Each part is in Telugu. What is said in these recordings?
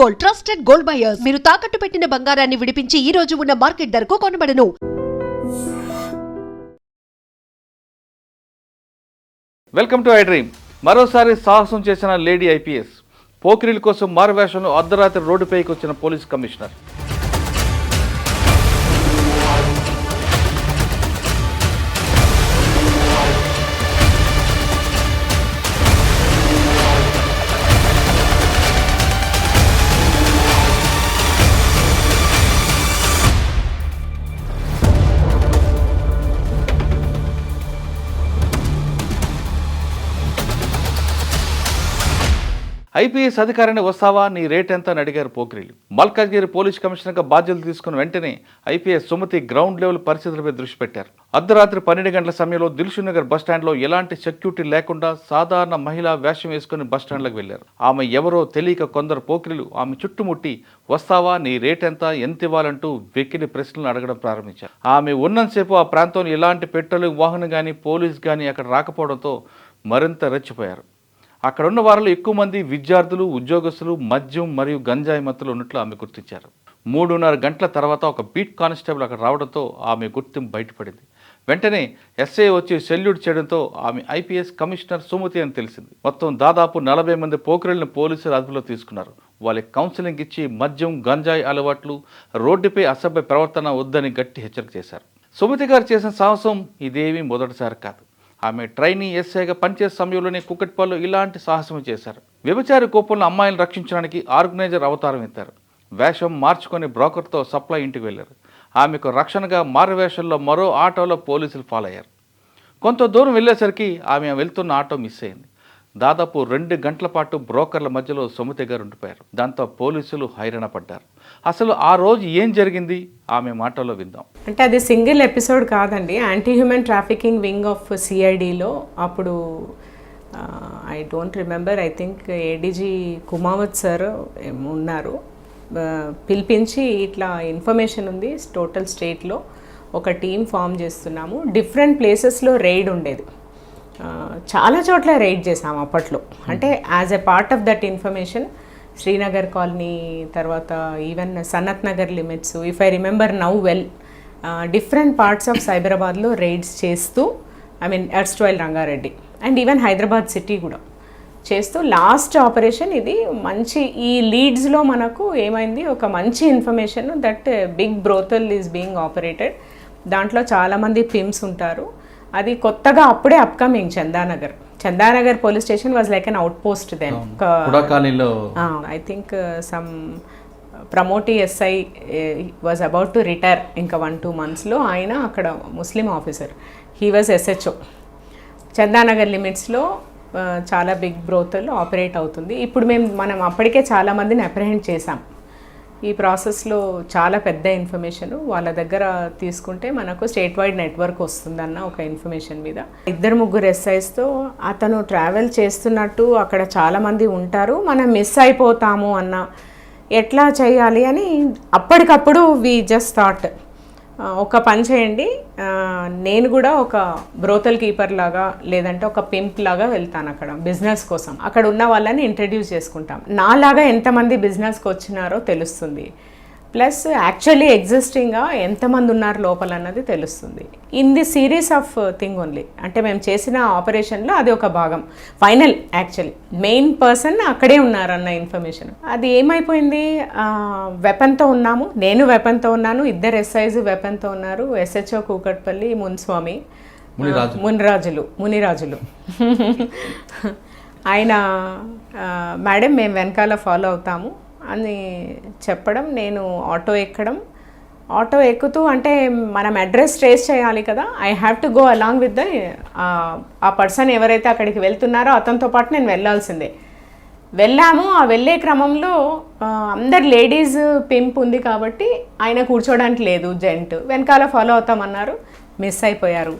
Gold, trusted gold buyers. మీరు తాకట్టు పెట్టిన బంగారాన్ని విడిపించి ఈ రోజు ఉన్న మార్కెట్ ధరకు కొనబడను. Welcome to iDream. మరోసారి సాహసం చేసిన లేడీ ఐపీఎస్. పోకిరీల కోసం మారువేషంలో అర్ధరాత్రి రోడ్డుపైకి వచ్చిన పోలీస్ కమిషనర్. ఐపీఎస్ అధికారిని వస్తావా, నీ రేట్ ఎంత అని అడిగారు పోకిరీలు. మల్కాజ్గిరి పోలీస్ కమిషనర్గా బాధ్యతలు తీసుకున్న వెంటనే ఐపీఎస్ సుమతి గ్రౌండ్ లెవెల్ పరిస్థితులపై దృష్టి పెట్టారు. అర్ధరాత్రి 12 గంటల సమయంలో దిల్షుక్ నగర్ బస్టాండ్లో ఎలాంటి సెక్యూరిటీ లేకుండా సాధారణ మహిళా వేషం వేసుకుని బస్టాండ్లకు వెళ్లారు. ఆమె ఎవరో తెలియక కొందరు పోకిరీలు ఆమె చుట్టుముట్టి వస్తావా, నీ రేట్ ఎంత ఇవ్వాలంటూ వెక్కిలి ప్రశ్నలు అడగడం ప్రారంభించారు. ఆమె ఉన్నంతసేపు ఆ ప్రాంతంలో ఎలాంటి పెట్రోలింగ్ వాహనం కానీ పోలీస్ కానీ అక్కడ రాకపోవడంతో మరింత రెచ్చిపోయారు. అక్కడ ఉన్న వారిలో ఎక్కువ మంది విద్యార్థులు, ఉద్యోగస్తులు, మద్యం మరియు గంజాయి మత్తులు ఉన్నట్లు ఆమె గుర్తించారు. 3:30 గంటల తర్వాత ఒక బీట్ కానిస్టేబుల్ అక్కడ రావడంతో ఆమె గుర్తింపు బయటపడింది. వెంటనే ఎస్ఐ వచ్చి సెల్యూట్ చేయడంతో ఆమె ఐపీఎస్ కమిషనర్ సుమతి అని తెలిసింది. మొత్తం దాదాపు 40 మంది పోకిరీలను పోలీసులు అదుపులో తీసుకున్నారు. వాళ్ళకి కౌన్సిలింగ్ ఇచ్చి మద్యం, గంజాయి అలవాట్లు, రోడ్డుపై అసభ్య ప్రవర్తన వద్దని గట్టి హెచ్చరిక చేశారు. సుమతి గారు చేసిన సాహసం ఇదేమీ మొదటిసారి కాదు. ఆమె ట్రైనీ ఎస్ఐగా పనిచేసే సమయంలోనే కుకట్పల్లిలో ఇలాంటి సాహసం చేశారు. వ్యభిచారి కోపంలో అమ్మాయిలను రక్షించడానికి ఆర్గనైజర్ అవతారం ఎత్తారు. వేషం మార్చుకొని బ్రోకర్తో సప్లై ఇంటికి వెళ్లారు. ఆమెకు రక్షణగా మారువేషంలో మరో ఆటోలో పోలీసులు ఫాలో అయ్యారు. కొంత దూరం వెళ్ళేసరికి ఆమె వెళ్తున్న ఆటో మిస్ అయింది. దాదాపు 2 గంటల పాటు బ్రోకర్ల మధ్యలో సుమతి గారు ఉండిపోయారు. దాంతో పోలీసులు హైరాణ పడ్డారు. అసలు ఆ రోజు ఏం జరిగింది ఆమె మాటల్లో విందాం. అంటే అది సింగిల్ ఎపిసోడ్ కాదండి. Anti human trafficking wing of సిఐడిలో అప్పుడు I don't remember, I think ADG Kumawat sir ఉన్నారు. పిలిపించి ఇట్లా ఇన్ఫర్మేషన్ ఉంది, టోటల్ స్టేట్లో ఒక టీం ఫామ్ చేస్తున్నాము, డిఫరెంట్ ప్లేసెస్లో రైడ్ ఉండేది, చాలా చోట్ల రైడ్ చేసాము అప్పట్లో. అంటే as a part of that information Srinagar colony, తర్వాత even Sanath Nagar limits, if I remember now well, different parts of సైబరాబాద్లో రైడ్స్ చేస్తూ, I mean erstwhile Rangareddy and even Hyderabad city కూడా చేస్తూ లాస్ట్ ఆపరేషన్ ఇది మంచి. ఈ లీడ్స్లో మనకు ఏమైంది, ఒక మంచి information that big brothel is being operated, దాంట్లో చాలామంది పిమ్స్ ఉంటారు. అది కొత్తగా అప్పుడే upcoming Chandanagar police station was like an outpost then. I think some promotee SI was about to retire ఇంకా 1-2 monthsలో. ఆయన అక్కడ Muslim officer, he was SHO. Chandanagar లిమిట్స్లో చాలా బిగ్ బ్రోతల్ ఆపరేట్ అవుతుంది. ఇప్పుడు మనం అప్పటికే చాలామందిని అప్రహెండ్ చేసాం. ఈ ప్రాసెస్లో చాలా పెద్ద ఇన్ఫర్మేషన్ వాళ్ళ దగ్గర తీసుకుంటే మనకు స్టేట్ వైడ్ నెట్వర్క్ వస్తుందన్న ఒక ఇన్ఫర్మేషన్ మీద 2-3 ఎస్ఐస్తో అతను ట్రావెల్ చేస్తున్నట్టు అక్కడ చాలామంది ఉంటారు, మనం మిస్ అయిపోతాము అన్న, ఎట్లా చేయాలి అని అప్పటికప్పుడు వి జస్ట్ థాట్, ఒక పని చేయండి, నేను కూడా ఒక బ్రోతల్ కీపర్ లాగా లేదంటే ఒక పింప్ లాగా వెళ్తాను అక్కడ బిజినెస్ కోసం. అక్కడ ఉన్న వాళ్ళని ఇంట్రడ్యూస్ చేసుకుంటాం, నాలాగా ఎంతమంది బిజినెస్కి వచ్చినారో తెలుస్తుంది, ప్లస్ యాక్చువల్లీ ఎగ్జిస్టింగ్గా ఎంతమంది ఉన్నారు లోపల అన్నది తెలుస్తుంది. In the series of thing only. అంటే మేము చేసిన ఆపరేషన్లో అది ఒక భాగం. ఫైనల్ యాక్చువల్లీ మెయిన్ పర్సన్ అక్కడే ఉన్నారన్న ఇన్ఫర్మేషన్. అది ఏమైపోయింది, వెపన్తో ఉన్నాము, నేను వెపన్తో ఉన్నాను, 2 ఎస్ఐస్ వెపన్తో ఉన్నారు, ఎస్హెచ్ఓ కూకట్పల్లి మున్స్వామి మునిరాజులు ఆయన, మేడం మేము వెనకాల ఫాలో అవుతాము అని చెప్పడం, నేను ఆటో ఎక్కడం, ఆటో ఎక్కుతూ అంటే మనం అడ్రస్ ట్రేస్ చేయాలి కదా, I have to go along with the ఆ పర్సన్ ఎవరైతే అక్కడికి వెళ్తున్నారో అతనితో పాటు నేను వెళ్ళాల్సిందే. వెళ్ళాము. ఆ వెళ్ళే క్రమంలో అందరు లేడీస్ పింప్ ఉంది కాబట్టి ఆయన కూర్చోడానికి లేదు, జెంట్ వెనకాల ఫాలో అవుతామన్నారు, మిస్ అయిపోయారు.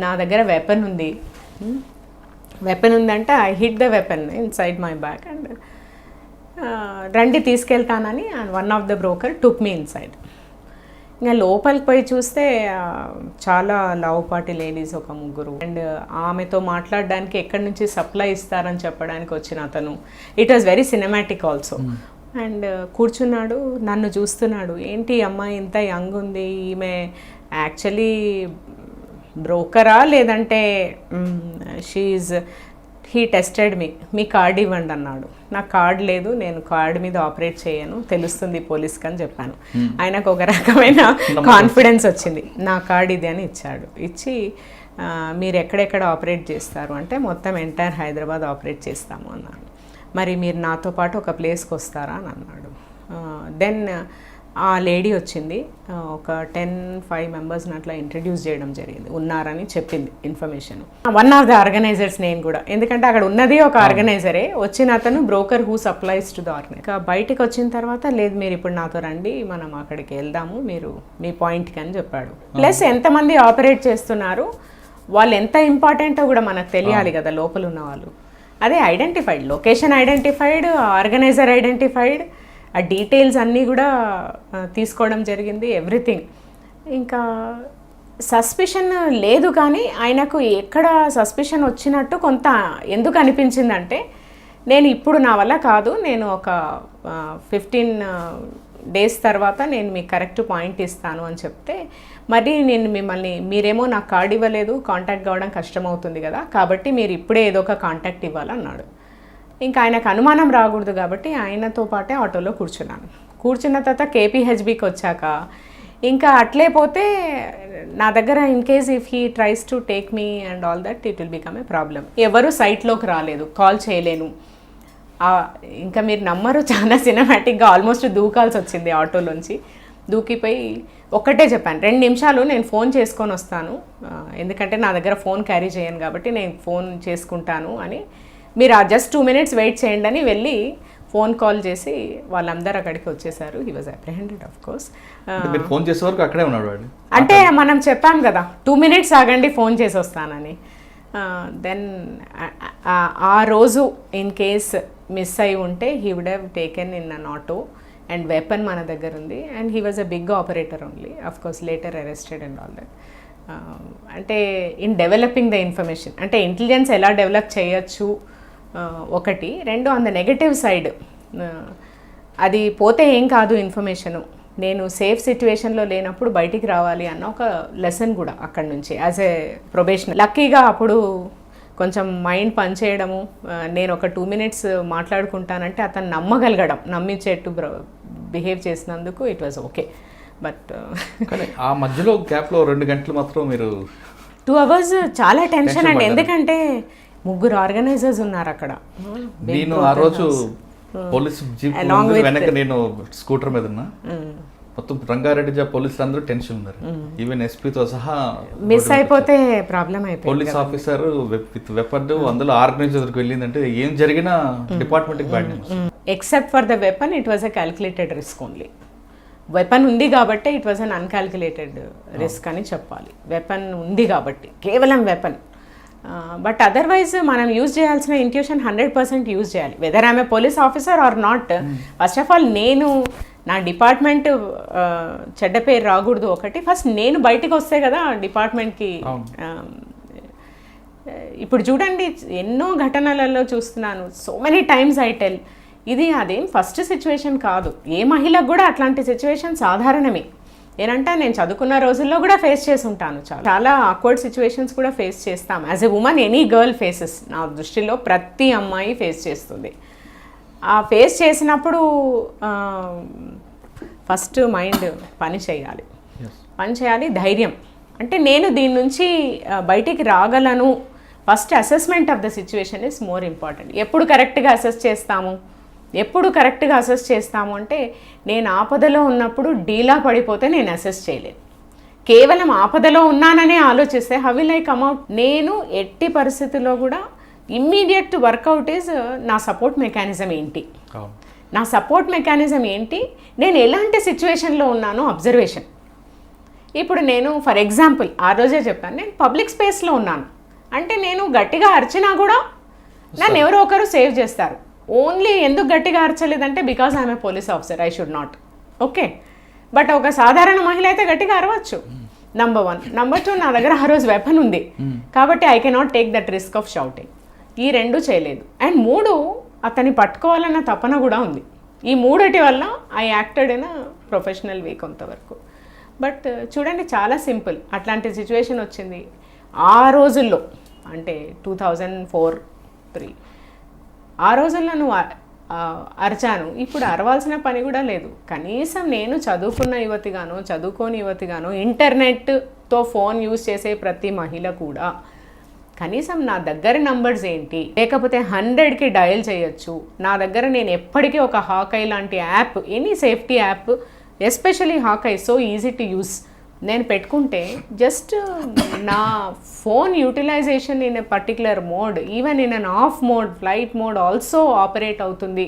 నా దగ్గర వెపన్ ఉందంటే I hit the weapon inside my back and రండి తీసుకెళ్తానని one of the broker took me inside. ఇంకా లోపలికి పోయి చూస్తే చాలా లావుపాటి లేడీస్, ఒక 3, అండ్ ఆమెతో మాట్లాడడానికి ఎక్కడి నుంచి సప్లై ఇస్తారని చెప్పడానికి వచ్చిన అతను. It was very cinematic also. And కూర్చున్నాడు, నన్ను చూస్తున్నాడు. ఏంటి అమ్మాయి ఇంత యంగ్ ఉంది, ఈమె యాక్చువల్లీ బ్రోకరా లేదంటే హీ టెస్టెడ్ మీ కార్డ్ ఇవ్వండి అన్నాడు. నాకు కార్డ్ లేదు, నేను కార్డ్ మీద ఆపరేట్ చేయను, తెలుస్తుంది పోలీస్కి అని చెప్పాను. ఆయనకు ఒక రకమైన కాన్ఫిడెన్స్ వచ్చింది. నా కార్డ్ ఇది అని ఇచ్చాడు. ఇచ్చి మీరు ఎక్కడెక్కడ ఆపరేట్ చేస్తారు అంటే మొత్తం ఎంటైర్ హైదరాబాద్ ఆపరేట్ చేస్తాము అన్నాను. మరి మీరు నాతో పాటు ఒక ప్లేస్కి వస్తారా అని అన్నాడు. దెన్ ఆ లేడీ వచ్చింది, ఒక 10-5 మెంబర్స్ని అట్లా ఇంట్రడ్యూస్ చేయడం జరిగింది, ఉన్నారని చెప్పింది information. One of the organizers నేను కూడా, ఎందుకంటే అక్కడ ఉన్నది ఒక ఆర్గనైజరే, వచ్చిన అతను broker who supplies to the organizer. బయటకు వచ్చిన తర్వాత లేదు మీరు ఇప్పుడు నాతో రండి, మనం అక్కడికి వెళ్దాము, మీరు మీ పాయింట్కి అని చెప్పాడు. ప్లస్ ఎంతమంది ఆపరేట్ చేస్తున్నారు, వాళ్ళు ఎంత ఇంపార్టెంటో కూడా మనకు తెలియాలి కదా లోపల ఉన్న వాళ్ళు. అదే identified, location identified, organizer identified, ఆ డీటెయిల్స్ అన్నీ కూడా తీసుకోవడం జరిగింది, ఎవ్రీథింగ్. ఇంకా సస్పిషన్ లేదు, కానీ ఆయనకు ఎక్కడ సస్పిషన్ వచ్చినట్టు కొంత ఎందుకు అనిపించిందంటే, నేను ఇప్పుడు నా వల్ల కాదు, నేను ఒక 15 డేస్ తర్వాత నేను మీకు కరెక్ట్ పాయింట్ ఇస్తాను అని చెప్తే, మరి నేను మిమ్మల్ని, మీరేమో నాకు కార్డు ఇవ్వలేదు, కాంటాక్ట్ కావడం కష్టమవుతుంది కదా, కాబట్టి మీరు ఇప్పుడే ఏదో ఒక కాంటాక్ట్ ఇవ్వాలన్నాడు. ఇంకా ఆయనకు అనుమానం రాకూడదు కాబట్టి ఆయనతో పాటే ఆటోలో కూర్చున్నాను. కూర్చున్న తర్వాత కేపీహెచ్బికి వచ్చాక ఇంకా అట్లే పోతే నా దగ్గర in case if he tries to take me and all that it will become a problem. ఎవరు సైట్లోకి రాలేదు, కాల్ చేయలేను. ఇంకా మీరు నమ్మరు, చాలా సినిమాటిక్గా ఆల్మోస్ట్ దూకాల్సి వచ్చింది ఆటోలోంచి. దూకిపోయి ఒక్కటే చెప్పాను, 2 నిమిషాలు నేను ఫోన్ చేసుకొని వస్తాను, ఎందుకంటే నా దగ్గర ఫోన్ క్యారీ చేయను కాబట్టి నేను ఫోన్ చేసుకుంటాను అని, మీరు జస్ట్ 2 minutes వెయిట్ చేయండి అని వెళ్ళి ఫోన్ కాల్ చేసి వాళ్ళందరూ అక్కడికి వచ్చేసారు. He was apprehended of course. Phone చేసే వరకు అక్కడే ఉన్నాడు వాడు. అంటే మనం చెప్పాం కదా 2 minutes ఆగండి ఫోన్ చేసి వస్తానని. దెన్ ఆ రోజు ఇన్ కేస్ మిస్ అయి ఉంటే he would have taken in an auto and weapon మన దగ్గర ఉంది. And he was a big operator only, of course later arrested and all that. అంటే ఇన్ డెవలపింగ్ ద ఇన్ఫర్మేషన్, అంటే ఇంటెలిజెన్స్ ఎలా డెవలప్ చేయొచ్చు ఒకటి, 2 ఆన్ ద నెగటివ్ సైడ్ అది పోతే ఏం కాదు ఇన్ఫర్మేషను, నేను సేఫ్ సిచ్యువేషన్లో లేనప్పుడు బయటికి రావాలి అన్న ఒక లెసన్ కూడా అక్కడి నుంచి యాజ్ ఏ ప్రొబేషనర్. లక్కీగా అప్పుడు కొంచెం మైండ్ పనిచేయడము, నేను ఒక 2 minutes మాట్లాడుకుంటానంటే అతను నమ్మగలగడం, నమ్మించేట్టు బిహేవ్ చేసినందుకు ఇట్ వాజ్ ఓకే. బట్ ఆ మధ్యలో గ్యాప్లో 2 గంటలు మాత్రం మీరు 2 hours చాలా టెన్షన్ అండి, ఎందుకంటే 3 ఆర్గనైజర్స్ ఉన్నారు అక్కడ. నేను ఆ రోజు పోలీస్ జీప్ వెనక నేను స్కూటర్ మీద ఉన్నా, మొత్తం రంగారెడ్డి పోలీసులు అందరూ టెన్షన్ ఉన్నారు, ఈవెన్ ఎస్పీతో సహా. మిస్ అయిపోతే ప్రాబ్లం అయిపోయింది. పోలీస్ ఆఫీసర్ విత్ వెపన్ అందులో ఆర్గనైజర్కి వెళ్ళిందంటే ఏం జరిగినా డిపార్ట్మెంట్కి bad news. Except for the weapon it was a calculated risk only. Weapon ఉంది కాబట్టి it was an uncalculated risk అని చెప్పాలి. వెపన్ ఉంది కాబట్టి, కేవలం వెపన్. బట్ అదర్వైజ్ మనం యూజ్ చేయాల్సిన ఇంట్యూషన్ 100% యూజ్ చేయాలి, whether I'm a police officer or not. First of all నేను నా డిపార్ట్మెంట్ చెడ్డ పేరు రాకూడదు ఒకటి, ఫస్ట్ నేను బయటకు వస్తే కదా డిపార్ట్మెంట్కి. ఇప్పుడు చూడండి ఎన్నో ఘటనలలో చూస్తున్నాను, so many times I tell, ఇది అదేం ఫస్ట్ సిచ్యువేషన్ కాదు, ఏ మహిళకు కూడా అట్లాంటి సిచ్యువేషన్ సాధారణమే. ఏంటంటే నేను చదువుకున్న రోజుల్లో కూడా ఫేస్ చేసి ఉంటాను, చాలా ఆక్వర్డ్ సిచ్యువేషన్స్ కూడా ఫేస్ చేస్తాం. As a women any girl faces, నా దృష్టిలో ప్రతి అమ్మాయి ఫేస్ చేస్తుంది. ఆ ఫేస్ చేసినప్పుడు ఫస్ట్ మైండ్ పని చేయాలి, ధైర్యం. అంటే నేను దీని నుంచి బయటికి రాగలను, first assessment of the situation is more important. ఎప్పుడు కరెక్ట్గా అసెస్ చేస్తాము అంటే, నేను ఆపదలో ఉన్నప్పుడు డీలా పడిపోతే నేను అసెస్ చేయలేను. కేవలం ఆపదలో ఉన్నాననే ఆలోచిస్తే హౌ విల్ ఐ కమ్అవుట్. నేను ఎట్టి పరిస్థితుల్లో కూడా ఇమ్మీడియట్ వర్కౌట్ ఈజ్ నా సపోర్ట్ మెకానిజం ఏంటి, నేను ఎలాంటి సిచ్యువేషన్లో ఉన్నానో అబ్జర్వేషన్. ఇప్పుడు నేను ఫర్ ఎగ్జాంపుల్ ఆ రోజే చెప్పాను, నేను పబ్లిక్ స్పేస్లో ఉన్నాను అంటే నేను గట్టిగా అరిచినా కూడా నన్ను ఎవరో ఒకరు సేవ్ చేస్తారు. ఓన్లీ ఎందుకు గట్టిగా అరచలేదంటే because I'm a police officer, I should not. Okay, but ఒక సాధారణ మహిళ అయితే గట్టిగా అరవచ్చు. నంబర్ 1. నంబర్ 2, నా దగ్గర ఆ రోజు వెపన్ ఉంది కాబట్టి I cannot take that risk of shouting. ఈ 2 చేయలేదు. అండ్ 3, అతన్ని పట్టుకోవాలన్న తపన కూడా ఉంది. ఈ మూడటి వల్ల ఐ యాక్టెడ్ ఇన్ ప్రొఫెషనల్ వే కొంతవరకు. బట్ చూడండి చాలా సింపుల్, అట్లాంటి సిచ్యువేషన్ వచ్చింది ఆ రోజుల్లో, అంటే 2004-03 ఆ రోజుల్లో నువ్వు అరిచాను, ఇప్పుడు అరవాల్సిన పని కూడా లేదు. కనీసం నేను చదువుకున్న యువతిగాను చదువుకోని యువతిగాను ఇంటర్నెట్తో ఫోన్ యూజ్ చేసే ప్రతి మహిళ కూడా కనీసం నా దగ్గర నంబర్స్ ఏంటి, లేకపోతే 100కి డయల్ చేయొచ్చు. నా దగ్గర నేను ఎప్పటికీ ఒక హాకై లాంటి app, any safety app, especially Hawkeye so easy to use, నేను పెట్టుకుంటే జస్ట్ నా phone utilization in a particular mode, even in an off mode, flight mode also operate అవుతుంది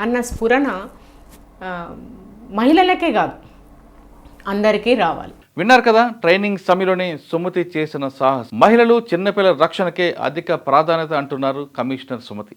అన్న స్ఫురణ మహిళలకే కాదు అందరికీ రావాలి. విన్నారు కదా, ట్రైనింగ్ సమయంలోనే సుమతి చేసిన సాహసం. మహిళలు చిన్నపిల్లల రక్షణకే అధిక ప్రాధాన్యత అంటున్నారు కమిషనర్ సుమతి.